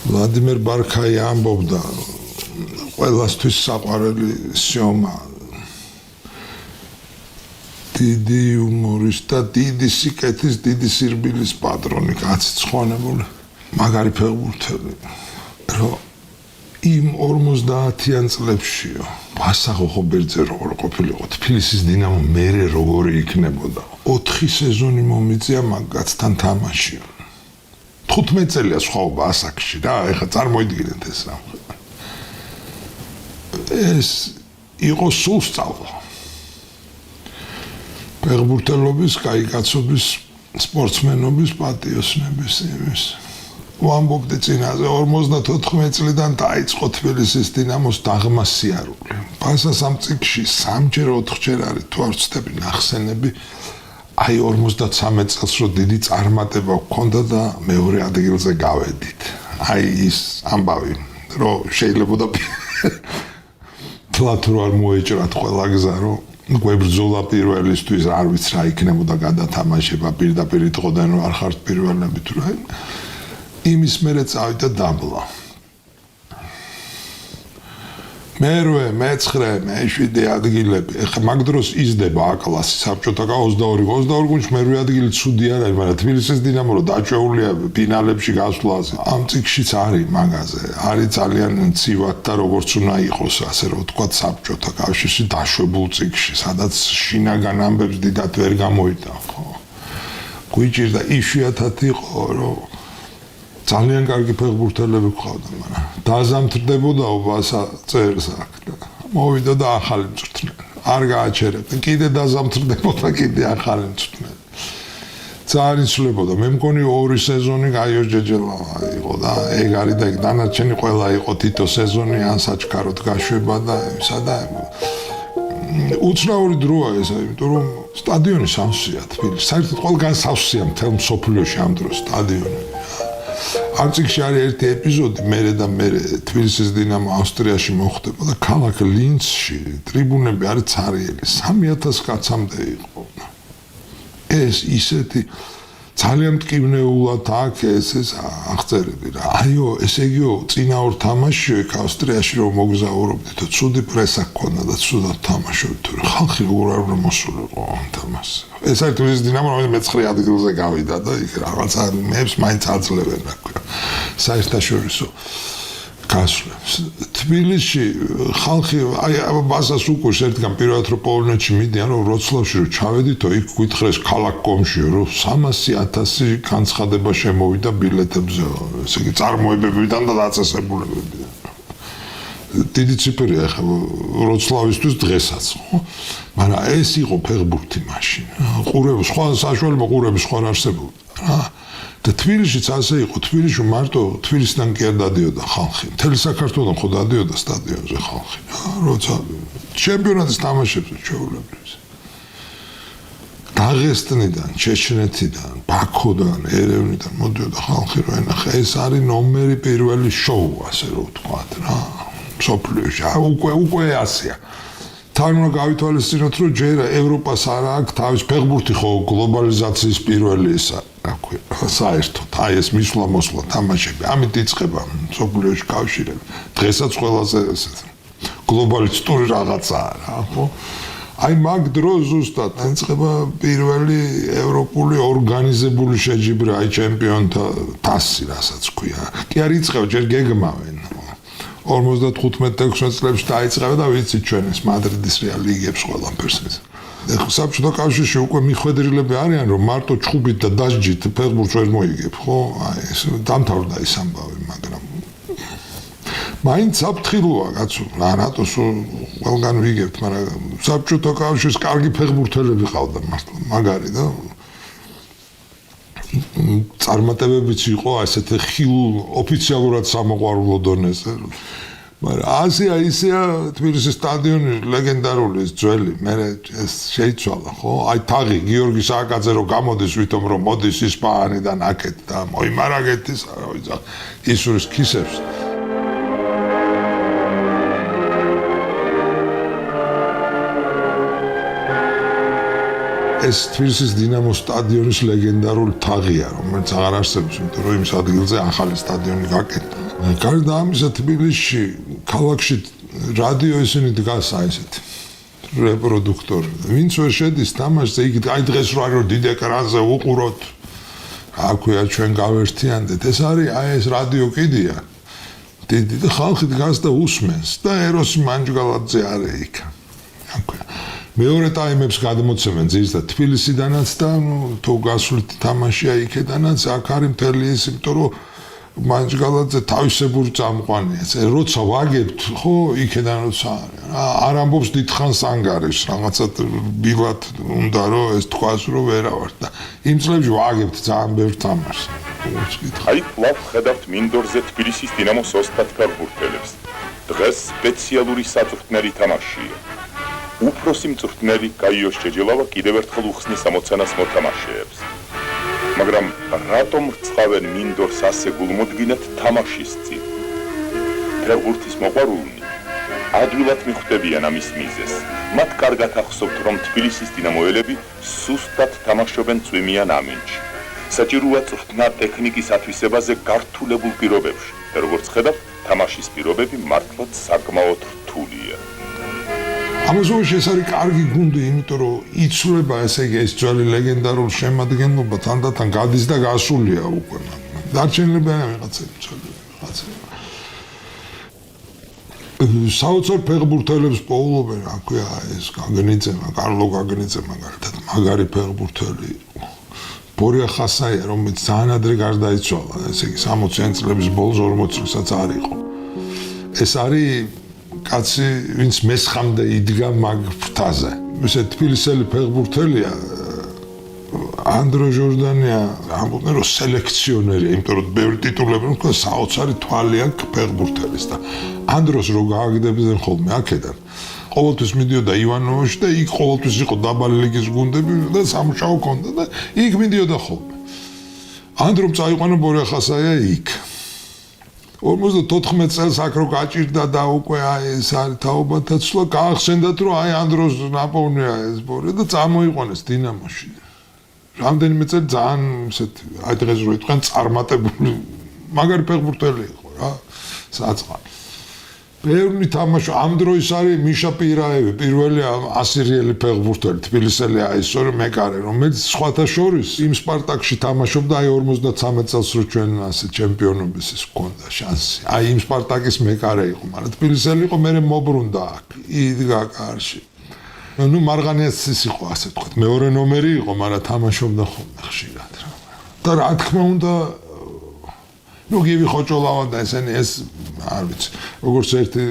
ვლადიმერ ბარქაი ამბობდა ყველასთვის საყვარელი სიომა დიდი იუმორის და დიდი სიკეთის დიდი სირბილის პატრონი კაცი ცხონებული მაგარი ფეხბურთელი რომ იმ 50-იან წლებშიო ბასახო ბერძე როგორ ყოფილიყო თბილისის დინამო მერე როგორი იქნებოდა 4 სეზონი მომიწია მაგაცთან თამაშიო 15 წელია სხვაობა ასაკში რა ეხლა წარმოიდგინეთ ეს რა ეს იყო სულ სწავლა ფეხბურთელობის, კაიკაცობის, სპორტსმენობის, პატიოსნების იმის. ვამბობდი წინაზე 54 წლიდან დაიწყო თბილისის დინამოს დაღმა სიარული. პასას ამ წიგში 3-ჯერ 4-ჯერ არის თუ არ ვცდები ნახსენები. აი 53 წელს რო დიდი წარმატება გქონდა და მეორე ადგილზე გავედით. აი ის ამბავი, რომ შეიძლებოდა თლათ რო არ მოეჭრათ ყველა გზა, რომ გვებრძოლა პირველისთვის არ ვიცი რა იქნებოდა გადათამაშება პირდაპირ იტყოდნენ რომ არ ხართ პირველები თუ რა იმის მერე წავიდა დაბლა მერვე მეცხრე მეშვიდე ადგილები ეხლა მაგ დროს იზრდება აკლასი საბჭოთა 22 გუნდში მერვე ადგილი ცუდი არ არის მაგრამ თბილისის დინამო რო დაჭეულია ფინალებში გასვლაზე ამ წიგშიც არის მაგაზე არის ძალიან ცივად და როგორც უნდა იყოს ასე რომ ვთქვა საბჭოთა კავშირში დაშვებულ წიგში სადაც შინაგან ამბებს დიდად ვერ გამოიტან ხო გვიჭირდა იშვიათად იყო რომ ძალიან კარგი ფეხბურთელები გყავდა მაგრამ დაზამთრდებოდა უბასა წერს აქ და მოვიდა და ახალი მწვრთნელი არ გააჩერებდა კიდე დაზამთრდებოდა კიდე ახალი მწვრთნელი ძალიან იცვლებოდა მე მგონი 2 სეზონი გაიოჯეჯელა იყო და ეგ არის და დანარჩენი ყველა იყო თითო სეზონი ან საჩქაროდ გაშვება და სადა უცნაური დროა ეს იმიტომ რომ სტადიონი სავსეა თბილისში საერთოდ ყველგან სავსეა მთელ მსოფლიოში ამ დროს სტადიონი ამ წიგში არის ერთი ეპიზოდი მერე და მერე თბილისის დინამო ავსტრიაში მოხდება და ქალაქ ლინცში ტრიბუნები არის ცარიელი 3000 კაცამდე იყო ეს ისეთი ძალიან მტკივნეულად აქ ეს აღწერები რა აიო ესე იგიო წინაურ თამაშში იქ ავსტრიაში რომ მოგზაურობდით და ცუდი პრესა გქონდა და ცუდად თამაშობდით თუ ხალხი როგორ არ უნდა მოსულიყო ამ თამაშზე ეს არის თბილისის დინამო რომელიც მე-9 ადგილზე გავიდა და იქ რაღაცა მეებს მაინც აძლევენ რა ქვია საერთაშორისო გასვლებს თბილისში ხალხი აი ბასას უკვე ერთგან პირველად რო პოლონეთში მიდიან რომ ვროცლავში რო ჩავედითო იქ გითხრეს ქალაქ-კომშიო რომ 300,000 განცხადება შემოვიდა ბილეთებზე ესე იგი წარმოებებიდან და დაწესებულებებიდან დიდი ციფრია ხა ვროცლავისთვის დღესაც ხო მაგრამ ეს იყო ფეხბურთი მაშინ ყურები სხვა საშუალება ყურები სხვა არსებობდა რა და თბილისშიც ასე იყო თბილისში მარტო თბილისიდან კი არ დადიოდა ხალხი მთელი საქართველოს ხო დადიოდა სტადიონზე ხალხი როცა ჩემპიონატის თამაშებზე ჩვეულებრივ დაღესტნიდან ჩეჩნეთიდან ბაქოდან ერევნიდან მოდიოდა ხალხი რომ ენახა ეს არის ნომერი პირველი შოუ ასე რომ ვთქვათ რა მსოფლიოში უკვე ასეა თან უნდა გავითვალისწინოთ რომ ჯერ ევროპას არ აქვს თავის ფეხბურთი ხო გლობალიზაციის პირველი ისა რა ქვია საერთოდ აი ეს მისვლა-მოსვლა თამაშები ამით იწყება მსოფლიოში კავშირები დღესაც ყველაზე გლობალისტური რაღაცაა რა ხო აი მაგ დროს ზუსტად იწყება პირველი ევროპული ორგანიზებული შეჯიბრი აი ჩემპიონთა თასი რასაც ქვია კი არ იწყება ჯერ გეგმავენ 55-16 წლებში დაიწყება და ვიცით ჩვენ ეს მადრიდის რეალ იგებს ყველაფერს ეს ეხლა საბჭოთა კავშირში უკვე მიხვედრილები არიან რომ მარტო ჩხუბით და დასჯით ფეხბურთს ვერ მოიგებ ხო აი ეს დამთავრდა ის ამბავი მაგრამ მაინც საფრთხილოა კაცო რატოს ყველგან ვიგებთ მაგრამ საბჭოთა კავშირის კარგი ფეხბურთელები ყავდა მართლა მაგარი და წარმატებებიც იყო ასეთი ხილულ ოფიციალურად სამოყვარულო დონეზე მაგრამ ასეა ისეა თბილისის სტადიონი ლეგენდარული ძველი მე ეს შეიცვალა ხო აი თაღი გიორგი სააკაძე რომ გამოდის ვითომ რომ მოდის ისპაანიდან აქეთ და მოიმარაგეთის რა ვიცი ისურის ქისებს ეს თბილისის დინამოს სტადიონის ლეგენდარული თაღია რომელიც აღარ არსებობს იმიტომ რომ იმ ადგილზე ახალი სტადიონი გაკეთდა გარდა ამისა თბილისში ქალაქში რადიო ისინი დგას აი ესეთი რეპროდუქტორი. ვინც ვერ შედის თამაშზე, იქ აი დღეს რა რო დიდ ეკრანზე უყუროთ. აქვეა ჩვენ გავერთიანდეთ. ეს არის აი ეს რადიო კიდია. დიდი ხალხი დგას და უსმენს და ეროსი მანჯგალაძე არის იქ. აქვეა. მეორე ტაიმებს გადმოცემენ ძირითადად თბილისიდანაც და თუ გასვლით თამაშია იქედანაც, აქ არის მთელი ის, იმიტომ რომ მანჯგალაძე თავისებური წამყვანია. როცა ვაგებთ, ხო, იქედან როცა არ ამბობს დიდხანს ანგარიშს, რაღაცა ბილად უნდა რომ ეს თქვას რომ ვერა ვარ და იმ წლებში ვაგებთ ძალიან ბევრ თამაშს. აი, კვლავ ხედავთ მინდორზე თბილისის დინამოს ოსტატ ფეხბურთელებს. დღეს სპეციალური საწვრთნელი თამაშია. უფროსი მწვრთნელი გაიოს ჭეჯელავა კიდევ ერთხელ უხსნის ამოცანას მოთამაშეებს. მაგრამ რატომ რწყავენ მინდორს ასე გულმოდგინედ თამაშის წინ? ფეხბურთის მოყვარულნი ადვილად მიხვდებიან ამის მიზეზს. მათ კარგად ახსოვთ, რომ თბილისის დინამოელები სუსტად თამაშობენ წვიმიან ამინდში. საჭიროა წვრთნა ტექნიკის ათვისებაზე გართულებულ პირობებში და როგორც ხედავთ, თამაშის პირობები მართლაც საკმაოდ რთულია. ამაზონში ეს არის კარგი გუნდი, იმიტომ რომ იცვლება ესე იგი ეს ძველი ლეგენდარული შემადგენლობა თანდათან გადის და გასულია უკვე. დარჩენილებია ვიღაცები ძველი ვიღაცები. საოცარ ფეხბურთელებს პოულობენ, აქვეა ეს გაგნიძემა, კარლო გაგნიძე მაგალითად, მაგარი ფეხბურთელი იყო. ბორია ხასაია, რომელიც ძალიან ადრე გარდაიცვალა, ესე იგი 60-იან წლების ბოლოს 40 წელსაც არ იყო. ეს არის კაცი, ვინც მესხამდე იდგა მაგ ფრთაზე. ესე თბილისელი ფეხბურთელია ანდრო ჟორდანია, ამბობენ რომ სელექციონერია, იმიტომ რომ ბევრი ტიტულები მქონდა, საოცარი თვალი აქვს ფეხბურთელის და ანდროს რო გააგდებდნენ ხოლმე აქედან. ყოველთვის მიდიოდა ივანოვოში და იქ ყოველთვის იყო დაბალი ლიგის გუნდები და სამუშაო ჰქონდა და იქ მიდიოდა ხოლმე. ანდრომ წაიყვანა ბორია ხასაია იქ. 54 წელს აქ რო გაჭირდა და უკვე აი ეს არის თაობათა ცვლა, გაახსენდათ რომ აი ანდროს ნაპოვნია ეს ბორია და წამოიყვანეს დინამოში. რამდენიმე წელი ძალიან ისეთი აი დღეს რო იტყვიან წარმატებული მაგარი ფეხბურთელი იყო რა საწყალი. ბევრი თამაში ამ დროის არის მიშა პირაევი, პირველი ასირიელი ფეხბურთელი, თბილისელი აი სწორედ მეკარე, რომელიც სხვათა შორის იმ სპარტაკში თამაშობდა აი 53 წელს რო ჩვენ ასე ჩემპიონობის ის ჰქონდა შანსი. აი იმ სპარტაკის მეკარე იყო, მაგრამ თბილისელი იყო, მე მობრუნდა აქ, იდგა კარში. ნუ მარღანიას ის იყო ასე ვთქვათ, მეორე ნომერი იყო, მაგრამ თამაშობდა ხოლმე ხშირად რა. და რა თქმა უნდა ნუ გივი ხოჭოლავა და ესენი ეს არ ვიცი როგორც ერთი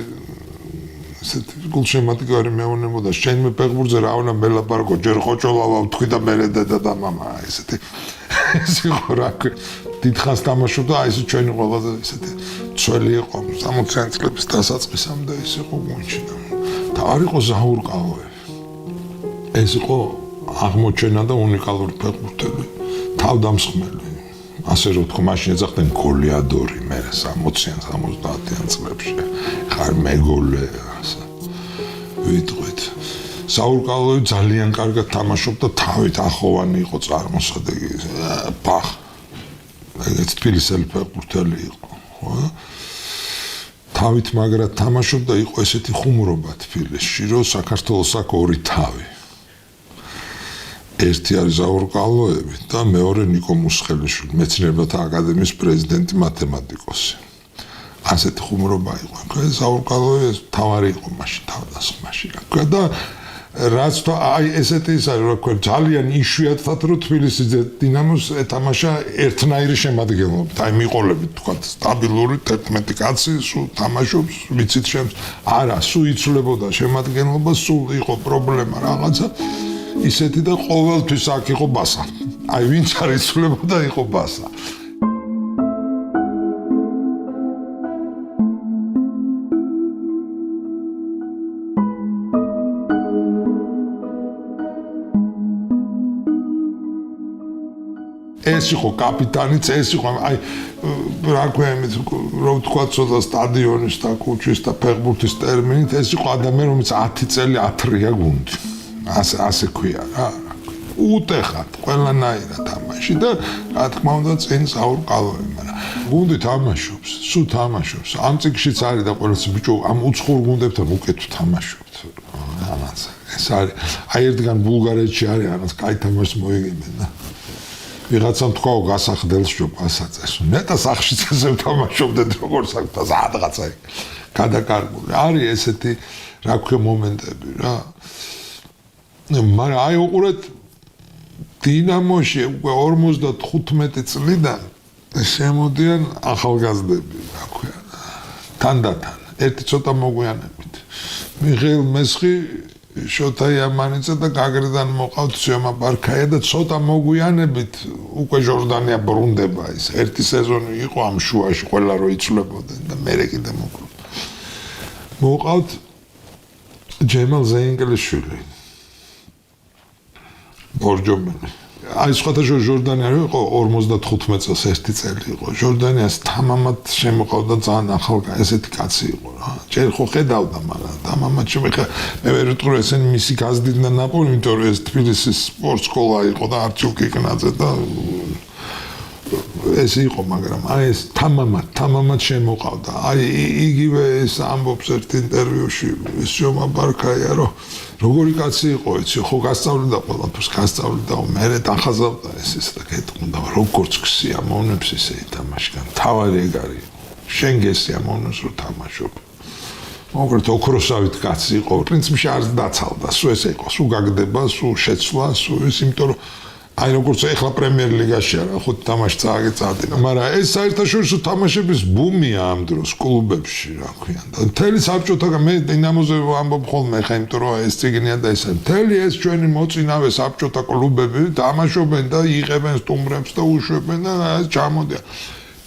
ესეთი გულშემატკივარი მეუბნებოდა შენმე ფეხბურთზე რა უნდა მელაპარაკო ჯერ ხოჭოლავა ვთქვი და მე დედა და მამა ესეთი ეს იყო რა დიდხანს თამაშობდა აი ეს ჩვენი ყველაზე ესეთი ძველი იყო 60-იან წლების დასაწყისამდე ის იყო გუნდში და არ იყო ზაურყალოები ეს იყო აღმოჩენა და უნიკალური ფეხბურთელი თავდამსხმელი ასე რომ თქო მაშინ ეძახდნენ გოლიადორი მე 60-იან 70-იან წლებში ხარ მეგოლე ასე ვიტყვით საურკალოი ძალიან კარგად თამაშობდა თავით ახოვანი იყო წარმოსადეგი ბახ ეგეც თბილისელი ფეხბურთელი იყო ხო თავით მაგრად თამაშობდა იყო ესეთი ხუმრობა თბილისში რომ საქართველოს აქვს ორი თავი ერთი არის ზაურკალოები და მეორე ნიკო მუსხელიშვილი, მეცნიერებათა აკადემიის პრეზიდენტი, მათემატიკოსი. ასეთი ხუმრობა იყო. ზაურკალოები თავარი იყო მაშინ თავდასხმაში. და რაც აი ესეთი ის არის, რა ძალიან იშვიათად რომ თბილისის დინამოს ეთამაშა ერთნაირი შემადგენლობით. აი მიყოლებით თქვა სტაბილური 11 კაცი, სულ თამაშობს, ვიცით შემს. არა, სულ იცვლებოდა შემადგენლობა, სულ იყო პრობლემა რაღაცა. ისეთი და ყოველთვის აქ იყო ბასა. აი ვინც არ იცვლებოდა იყო ბასა. ეს იყო კაპიტანიც, ეს იყო აი რა ქვია იმით რო ვთქვა ცოტა სტადიონის და კუჩის და ფეხბურთის ტერმინით, ეს იყო ადამიანი რომელიც 10 წელი ათრია გუნდი. ასე ქვია რა. უტეხად ყველანაირად თამაში და რა თქმა უნდა წინ წაურყავები, მაგრამ გუნდი თამაშობს, სულ თამაშობს. ამ წიგნშიც არის და ყველაც ბიჭო ამ უცხოურ გუნდებთან უკეთ თამაშობთ. ამაც ეს არის აი ერთგან ბულგარეთში არის რაღაც კაი თამაშს მოიგებენ და ვიღაცამ თქვა გასახდელს ჯობასაწეს. ნეტა სახშიც ესე თამაშობდნენ როგორც საერთოდ სადღაცა გადაკარგული. არის ესეთი რა ქვია მომენტები რა. მაგრამ აი უყურეთ დინამოში უკვე 55 წლიდან შემოდიან ახალგაზრდები, რა ქვია, თანდათან, ერთი ცოტა მოგვიანებით. მიხეილ მესხი, შოთა იამანიძე და გაგრიდან მოყავთ სიომა ბარქაია და ცოტა მოგვიანებით უკვე ჟორდანია ბრუნდება ის. ერთი სეზონი იყო ამ შუაში, ყველა რო იცვლებოდნენ და მერე კიდე მოყავთ ჯემალ ზეინგელიშვილი. ბორჯომელი. აი სხვათა ჟორდანია იყო 55 წელს ერთი წელი იყო. ჟორდანიას თამამად შემოყავდა ძალიან ახალგაზრდა ესეთი კაცი იყო რა. ჯერ ხო ხედავდა, მაგრამ თამამად მე ვერ ვიტყვი ესენი მისი გაზრდიდნენ ნაპოლი, იმიტომ რომ ეს თბილისის სპორტ სკოლა იყო და არჩილ კიკნაძე და ეს იყო, მაგრამ აი ეს თამამად შემოყავდა. აი იგივე ეს ამბობს ერთ ინტერვიუში სიომა ბარქაია რომ როგორი კაცი იყო, იცი, ხო გასწავლიდა ყველაფერს, გასწავლიდა, მერე დახაზავდა ეს და გეტყუნდა, როგორც ქსიამოვნებს ესე ითამაშგან. თავარი ეგ არის. შენ გესიამოვნებს რომ თამაშობ. მოკლედ ოქროსავით კაცი იყო, პრინციპში არ დაცალდა, სულ ესე იყო, სულ გაგდება, სულ შეცვლა, სულ ის, იმიტომ რომ აი როგორც ეხლა პრემიერ ლიგაში არა, ხო თამაში წააგეწადინა, მაგრამ ეს საერთაშორისო თამაშების ბუმია ამ დროს კლუბებში, რა ქვია. და მთელი საბჭოთაგან მე დინამოზე ვამბობ ხოლმე ხა, იმიტომ რომ ეს წიგნია და ეს მთელი ეს ჩვენი მოწინავე საბჭოთა კლუბები თამაშობენ და იღებენ სტუმრებს და უშვებენ და ეს ჩამოდიან.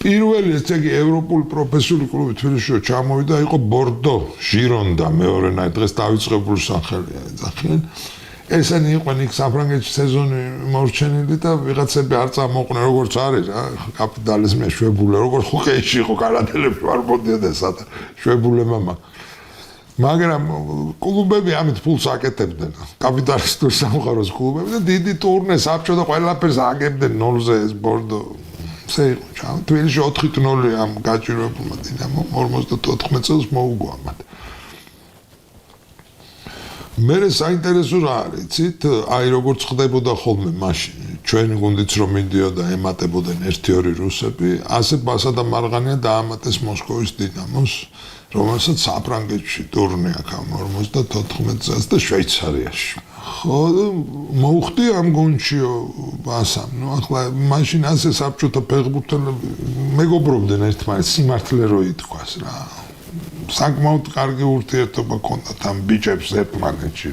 პირველი ესე იგი ევროპული პროფესიული კლუბი თბილისში ჩამოვიდა, იყო ბორდო, ჟირონდა, მეორენაირ დღეს დავიწყებული სახელია ეძახიან. ესენი იყვნენ იქ საფრანგეთში სეზონი მორჩენილი და ვიღაცები არ წამოყვნენ როგორც არის რა კაპიტალიზმი შვებულე როგორც ხოკეიში იყო კარატელები არ მოდიოდა სადა შვებულებმა მაგრამ კლუბები ამით ფულს აკეთებდნენ კაპიტალისტური სამყაროს კლუბები და დიდი ტურნე საბჭოთა ყველაფერს აგებდნენ 0-ზე ეს ბორდო ესე იყო ჩა თბილისში 4-0 ამ გაჭირვებულმა დინამო 54 წელს მოუგო ამათ მე საინტერესო რა არის, იცით, აი როგორც ხდებოდა ხოლმე მაშინ, ჩვენი გუნდიც რომ მიდიოდა ემატებოდნენ 1-2 რუსები, ასე ბასა და მარღანია დაამატეს მოსკოვის დინამოს, რომელსაც საფრანგეთში ტურნე აქვს 54 წელს და შვეიცარიაში. ხო, მოუხდი ამ გუნდშიო ბასამ, ნუ ახლა მაშინ ასე საბჭოთა ფეხბურთელები მეგობრობდნენ ერთმანეთს, სიმართლე რო ითქვას რა. საკმაოდ კარგი ურთიერთობა ჰქონდათ ამ ბიჭებს ერთმანეთში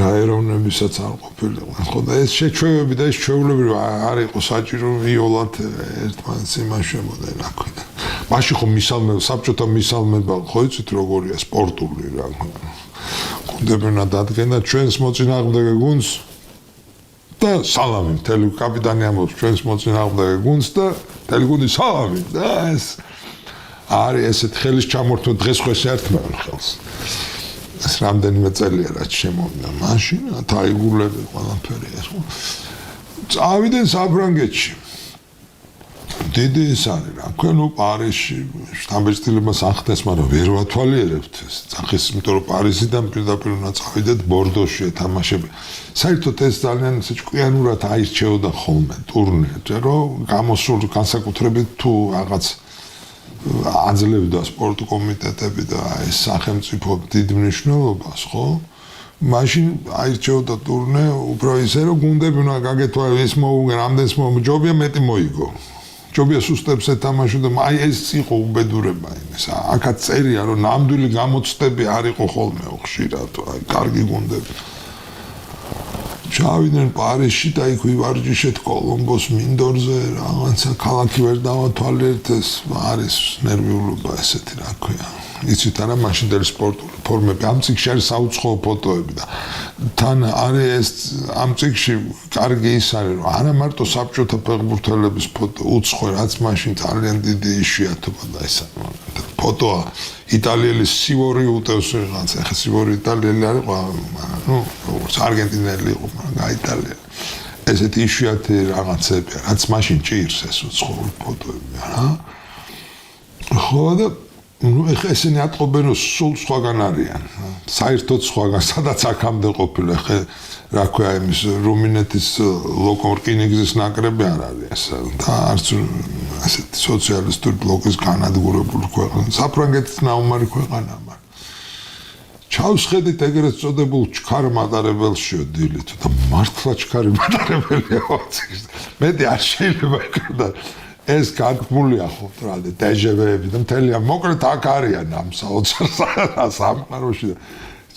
რა ეროვნებისაც არ ყოფილიყვნენ ხო და ეს შეჩვევები და ეს ჩვეულებრივ არ იყო საჭირო ვიოლად ერთმანეთს იმაშებოდნენ რა ქვია მაშინ ხო მისალმება საბჭოთა მისალმება ხო იცით როგორია სპორტული რა გუნდები უნდა დადგენა ჩვენს მოწინააღმდეგე გუნდს და სალამი მთელი კაპიტანი ამბობს ჩვენს მოწინააღმდეგე გუნდს და მთელი გუნდი სალამი და ეს არის ესეთ ხელის ჩამორთვა დღეს ხო შეერთმევენ ხელს. ეს რამდენიმე წელია რაც შემოვიდა მაშინ, თაიგულები ყველაფერი ეს. წავიდნენ საფრანგეთში. დიდი ის არის რა, ქვენო პარიზში შტაბ-ბიჭდილებას ახდენს, მაგრამ ვერ ვათვალიერებთ ეს. წახის, იმიტომ რომ პარიზიდან პირდაპირ უნდა წავიდეთ ბორდოში ეთამაშები. საერთოდ ეს ძალიან ისე ჭკვიანურად აირჩეოდა ხოლმე ტურნე, რომ გამოსულ განსაკუთრებით თუ რაღაც აძლევდა სპორტ კომიტეტები და ეს სახელმწიფო დიდ მნიშვნელობას, ხო? მაშინ აირჩეოდა ტურნე უფრო ისე, რომ გუნდები უნდა გაგეთვა ის მოუგენ, ამდენს ჯობია მეტი მოიგო. ჯობია სუსტებს ეთამაშო და აი ეს იყო უბედურება იმის. აქაც წერია, რომ ნამდვილი გამოცდები არ იყო ხოლმე ხშირად, აი კარგი გუნდები. ჩავიდნენ პარიზში და იქ ვივარჯიშეთ კოლომბოს მინდორზე, რაღაცა ქალაქი ვერ დავათვალიერეთ, ეს არის ნერვიულობა ესეთი რა ქვია. იცით არა, მაშინდელი სპორტული ფორმები, ამ წიგნში არის საუცხოო ფოტოები და თან არის ეს ამ წიგნში კარგი ის არის, რომ არა მარტო საბჭოთა ფეხბურთელების ფოტო, უცხო რაც მაშინ ძალიან დიდი იშვიათობა და ეს არის. ფოტოა იტალიელი სივორი უტევს რაღაც ახლა სივორი იტალიელი არის როგორც არგენტინელი იყო მაგრამ გაიტალიელი ესეთი იშვიათი რაღაცები რაც მაშინ ჭირს ეს უცხოური ფოტოები რა ხო და ეხლა ესენი ატყობენ რომ სულ სხვაგან არიან საერთოდ სხვაგან სადაც აქამდე ყოფილი ეხლა რა ქვია იმის რუმინეთის ლოკორკინიგზის ნაკრები არ არის და არც ასეთი სოციალისტური ბლოკის განადგურებული ქვეყანა საფრანგეთის ნაუმარი ქვეყანა მაგრამ ჩავსხედით ეგრეთ წოდებულ ჩქარ მატარებელშიო დილით და მართლა ჩქარი მატარებელია მეტი არ შეიძლება და ეს გაგმულია ხო რა დეჟევები და მთელია მოკლედ აქ არიან ამ სამყაროში და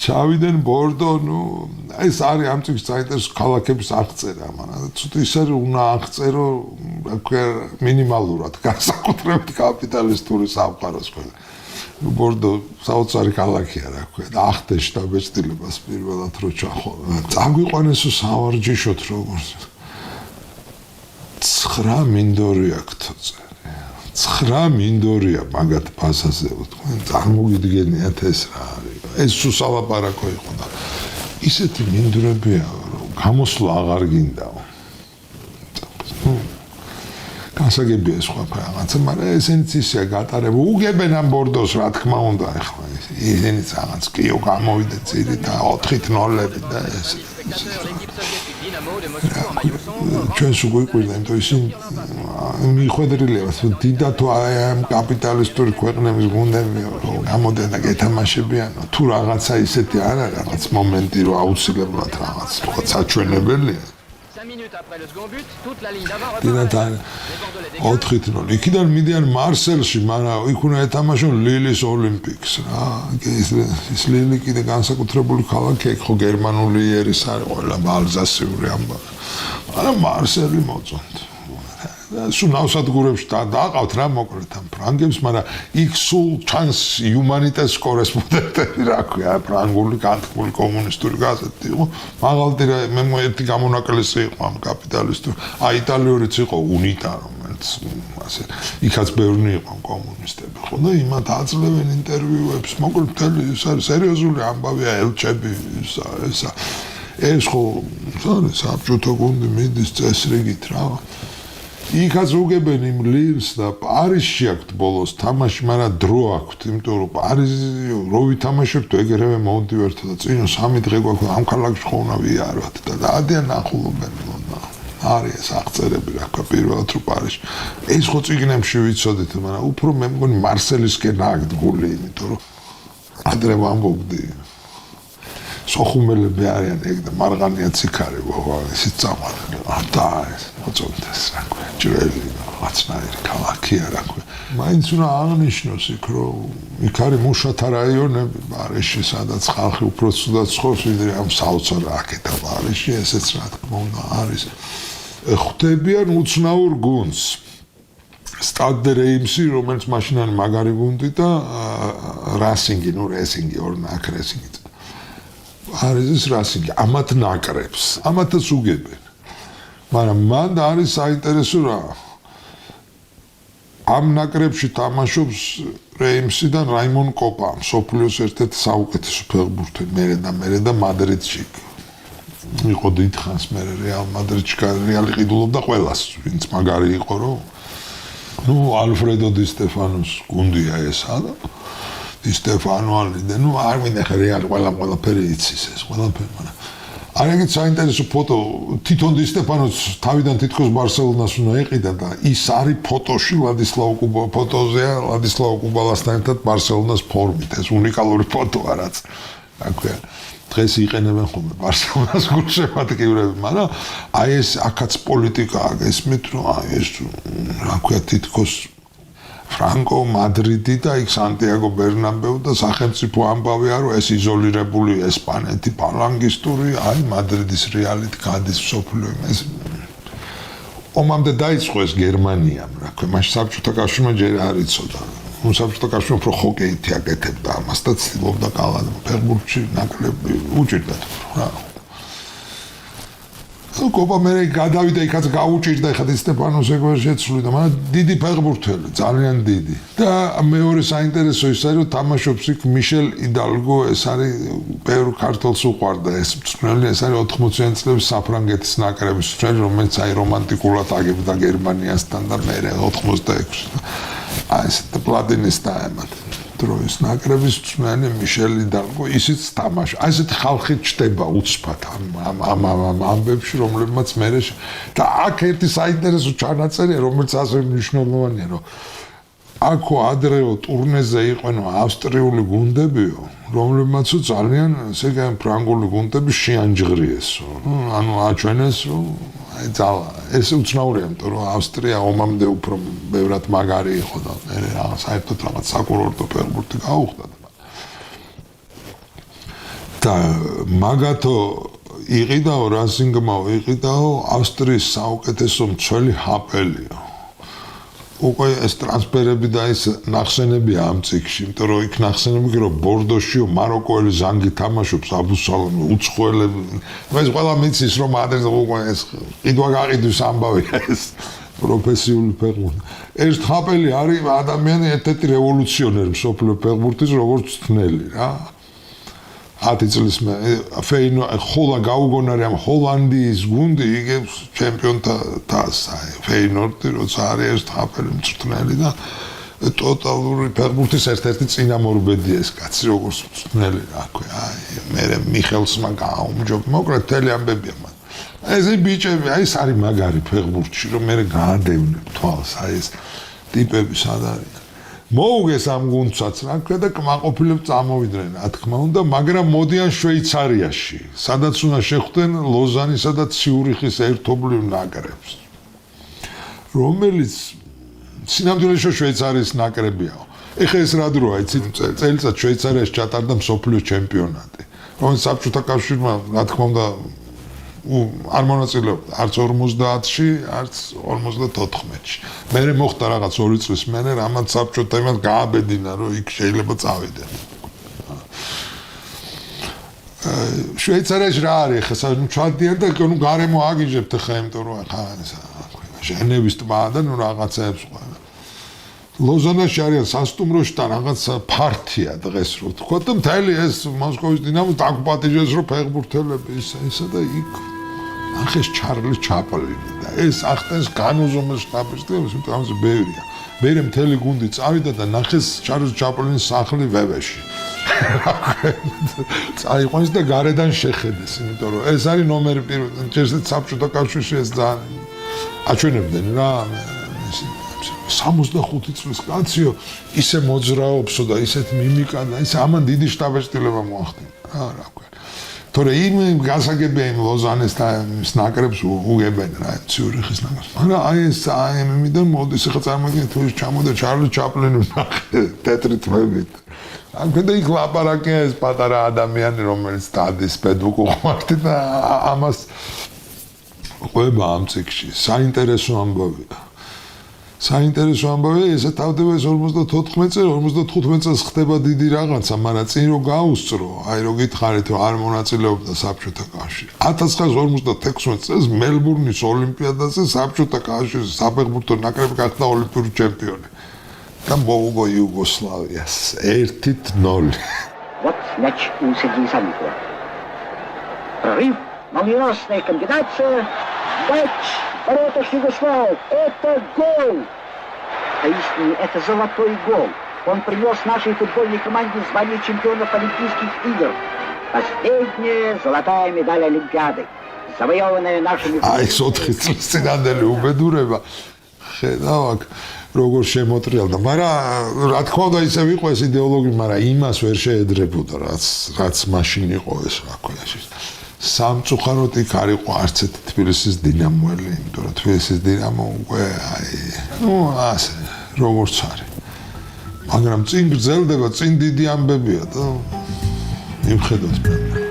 ჩავიდნენ ბორდო ნუ ეს არის ამ წიგნს საინტერესო ქალაქების აღწერა მაგრამ ცოტა ის არის უნდა აღწერო რა ქვია მინიმალურად განსაკუთრებით კაპიტალისტური სამყაროს ყველა ბორდო საოცარი ქალაქია რა ქვია და ახდე შტაბ-ეჭდილებას პირველად რო ჩახო წაგვიყვანესო სავარჯიშოთ როგორც 9 მინდორი აქვს 9 მინდორია მაგათ ფასაზე თქვენ წარმოგიდგენიათ ეს რა არის ეს სულაპარაკო იყო და ისეთი მინდვრებია რომ გამოსვლა აღარ გინდაო განსაგებია სხვა რაღაცა მაგრამ ესენიც ისეა გატარება უგებენ ამ ბორდოს რა თქმა უნდა ახლა ესენიც რაღაც კიო გამოვიდა ძირი და 4-0 და ეს ჩვენს უყვირდა იმიტომ ისინი მიხვედრილია დიდად ამ კაპიტალისტური ქვეყნების გუნდები გამოდენ და გეთამაშებიანო თუ რაღაცა ისეთი არ არის რაღაც მომენტი რომ აუცილებლად რაღაც თქვა საჩვენებელია 5 minutes après le second but, toute la ligne d'avant დინათან 4-0 იქიდან მიდიან მარსელში მაგრამ იქ უნდა ეთამაშონ ლილის ოლიმპიკს რა ის ლილი კიდე განსაკუთრებული ქალაქია ხო გერმანული ერის არის ყველა ალზასიური ამბავი მაგრამ მარსელი მოწონთ სულ ნავსადგურებში დააყავთ რა მოკლედ ამ ფრანგებს მაგრამ იქ სულ ჩანს იუმანიტეტის კორესპონდენტები რა ქვია ფრანგული კანტკული კომუნისტური გაზეთი იყო მაღალდი მე ერთი გამონაკლისი იყო ამ კაპიტალისტური იტალიურიც იყო უნიტა რომელიც ასე იქაც ბევრი იყო კომუნისტები ხო და იმათ აძლევენ ინტერვიუებს მოკლედ ეს არის სერიოზული ამბავია ელჩები ეს ხო საბჭოთა გუნდი მიდის წესრიგით რა იქაც უგებენ იმ ლილს და პარიზში აქვთ ბოლოს თამაში, მაგრამ დრო აქვთ, იმიტომ რომ პარიზი რო ვითამაშებთ, ეგრევე მოვდივართ და წინო 3 დღე გვაქვს ამ ქალაქში ხო უნდა ვიაროთ და ადიან ახლობენ არის ეს აღწერები რა ქვია პირველად რო პარიზში. ეს ხო წიგნებში ვიცოდით, მაგრამ უფრო მე მგონი მარსელისკენ აღდგული, იმიტომ რომ ადრე ვამბობდი სოხუმელები არიან ეგ და მარღანიაც იქ არის ისიც წამალი და ეს მოწონდეს რა ქვია ჯველი რაღაცნაირი ქალაქია რა ქვია მაინც უნდა აღნიშნოს იქ რომ იქ არის მუშათა რაიონები პარიზში სადაც ხალხი უფრო ცუდად ცხოვრობს ვიდრე ამ საოცარ აქეთა პარიზში ესეც რა თქმა უნდა არის ხვდებიან უცნაურ გუნდს სტად დე რეიმსი რომელიც მაშინ არის მაგარი გუნდი და რასინგი ნუ რესინგი ორნაკ რესინგი არის რასინგი ამათ ნაკრებს ამათაც უგებენ მაგრამ მან არის საინტერესო რა ამ ნაკრებში თამაშობს რეიმსი და რაიმონ კოპა სოფლიოს ერთ-ერთი საუკეთესო ფეხბურთელი მერე და მადრიდში იყო დიდხანს მერე რეალ მადრიდში რეალი ყიდულობდა ყველას ვინც მაგარი იყო რომ ნუ ალფრედო დი სტეფანოს გუნდია ესა და დი სტეფანოალი და ნუ არ მინდა ხე რეალი ყველაფერი იცის ეს ყველაფერი მაგრამ არ ეგეთ საინტერესო ფოტო თვითონ დი სტეფანოს თავიდან თითქოს ბარსელონას უნდა ეყიდა და ის არის ფოტოში ლადისლავ კუბალასთან ერთად ბარსელონას ფორმით ეს უნიკალური ფოტოა რაც რა ქვია დღეს იყენებენ ხოლმე ბარსელონას გულშემატკივრები მაგრამ აი ეს აქაც პოლიტიკაა გესმით რომ აი ეს რა ქვია თითქოს ფრანკო მადრიდი და იქ სანტიაგო ბერნაბეუ და სახელმწიფო ამბავია რომ ეს იზოლირებული ესპანეთი პალანგისტური აი მადრიდის რეალით გადის სოფლიო ეს ომამდე დაიწყო ეს გერმანიამ რა ქვია მაშინ საბჭოთა კავშირმა ჯერ არ იცოდა საბჭოთა კავშირმა უფრო ჰოკეითი აკეთებდა ამას და ცდილობდა კალად ფეხბურთში ნაკლები უჭირდათ რა კოპა მე გადავიდა იქაც გაუჭირდა ეხლა სტეფანოს ეგ ვერ შეცვლიდა, მაგრამ დიდი ფეხბურთელი, ძალიან დიდი. და მეორე საინტერესო ის არის, რომ თამაშობს იქ მიშელ იდალგო, ეს არის ბევრ ქართველს უყვარდა ეს მწვრთნელი, ეს არის 80-იანი წლების საფრანგეთის ნაკრების მწვრთნელი, რომელიც აი რომანტიკულად აგებდა გერმანიასთან და მე 86. აი ეს პლატინის დაემატ. დროის ნაკრების მწვრთნელი მიშელ იდალგო ისიც თამაშ. აი ესეთი ხალხი ჩდება უცბად ამ ამბებში, რომლებმაც მე და აქ ერთი საინტერესო ჩანაწერია, რომელიც ასე მნიშვნელოვანია, რომ აქო ადრეო ტურნეზე იყვენო ავსტრიული გუნდებიო, რომლებმაც ძალიან ესე იგი ფრანგული გუნდები შეანჯღრიესო. ანუ აჩვენეს, რომ აი ძალა ეს უცნაურია, იმიტომ რომ ავსტრია ომამდე უფრო ბევრად მაგარი იყო და მე საერთოდ რაღაც საკურორტო ფეხბურთი გაუხდა. და მაგათო იყიდაო რასინგმა იყიდაო ავსტრიის საუკეთესო მცველი ჰაპელიო. უკვე ეს ტრანსფერები და ეს ნახსენები ამ წიგში, იმიტომ რომ იქ ნახსენები რომ ბორდოშიო მაროკოელი ზანგი თამაშობს აბუსალომი უცხოელები. ეს ყველა მიცის რომ ადრე უკვე ეს ყიდვა გაყიდვის ამბავია ეს პროფესიული ფეხბურთი. ეს ჰაპელი არის ადამიანი ერთ-ერთი რევოლუციონერი მსოფლიო ფეხბურთის როგორც თნელი რა. 10 წლის მე ხოლა გაუგონარი ამ ჰოლანდიის გუნდი იგებს ჩემპიონთა თასს აი ფეინორდი როცა არის ეს ჰაპელი მწვრთნელი და ტოტალური ფეხბურთის ერთ-ერთი წინამორბედია ეს კაცი როგორც მწვრთნელი რა ქვია აი მე მიხელსმა გააუმჯობ მოკლედ თელი ამბებია მან ეს ბიჭები აი ეს არის მაგარი ფეხბურთში რომ მე გაადევნებ თვალს აი ეს ტიპები სად არის მოუგეს ამ გუნდსაც რა ქვია და კმაყოფილებს წამოვიდნენ რა თქმა უნდა მაგრამ მოდიან შვეიცარიაში სადაც უნდა შეხვდნენ ლოზანისა და ციურიხის ერთობლივ ნაკრებს რომელიც სინამდვილეში შვეიცარიის ნაკრებია ეხლა ეს რა დროა იცით წელიწად შვეიცარიაში ჩატარდა მსოფლიო ჩემპიონატი რომელიც საბჭოთა კავშირმა რა თქმა უნდა არ მონაწილეობდა არც 50-ში, არც 54-ში. მე მოხდა რაღაც 2 წლის მერე, რამაც საბჭოთა იმას გააბედინა, რომ იქ შეიძლება წავიდნენ. შვეიცარიაში რა არის ხა ჩვადიან და ნუ გარემო აგიჟებთ ხა იმიტომ რომ ხა ჟენევის ტბა და ნუ რაღაცებს ყვა. ლოზანაში არის სასტუმროში და რაღაც ფართია დღეს რო თქვა და მთელი ეს მოსკოვის დინამოს დაგუპატიჟეს რომ ფეხბურთელები ისა და იქ ახეს ჩარლი ჩაპლინი და ეს ახტენს განუზომეს შტაბ-ბიჭებს იმიტომ ამაზე ბევრია მე მთელი გუნდი წავიდა და ნახეს ჩარლი ჩაპლინის სახლი ვევეში წაიყვანეს და გარედან შეხედეს იმიტომ რომ ეს არის ნომერი პირველი ჯერჯერობით საბჭოთა კავშირში ეს ძალიან აჩვენებდნენ რა 65 წლის კაციო ისე მოძრაობსო და ისეთ მიმიკა და ისე ამან დიდი შტაბ-ბიჭება მოახდინა რა ქვია თორე იმ გასაგებია იმ ლოზანეს და ის ნაკრებს უგებენ რა ციურიხის ნაკრებს მაგრამ აი ეს აიმიდან მოდის ხა წარმოგიდგენთ თუ ჩამოდა ჩარლი ჩაპლინი ნახე თეთრი თმებით ამ კიდე იქ ლაპარაკია ეს პატარა ადამიანი რომელიც დადის პედუკ უყვარდი და ამას ყვება ამ წიგში საინტერესო ამბავია საინტერესო ამბავია ესე თავდება ეს 54 წელი 55 წელს ხდება დიდი რაღაცა მაგრამ წინ რო გაუსწრო აი რო გითხარით რომ არ მონაწილეობდა საბჭოთა კავშირში 1956 წელს მელბურნის ოლიმპიადაზე საბჭოთა კავშირის საფეხბურთო ნაკრები გახდა ოლიმპიური ჩემპიონი და მოუგო იუგოსლავიას 1-0 Вот мяч у Сергея Сальникова. Прорыв, молниеносная комбинация, мяч в воротах Югославов. Это гол! Поистине, это золотой гол. Он принес нашей футбольной команде звание чемпионов Олимпийских игр. Последняя золотая медаль Олимпиады, завоеванная нашими... Ай, 4 წლის წინანდელი უბედურება. ხედავ აქ როგორ შემოტრიალდა, მაგრამ რა თქმა უნდა ისე ვიყო ეს იდეოლოგი, მაგრამ იმას ვერ შეედრებოდა, რაც მაშინ იყო ეს, რა ქვია, სამწუხაროდ იქ არ იყო არც ერთი თბილისის დინამოელი, იმიტომ რომ თბილისის დინამო უკვე აი, ნუ ასე, როგორც არის. მაგრამ წინ გრძელდება, წინ დიდი ამბებია და იმხედოთ მე.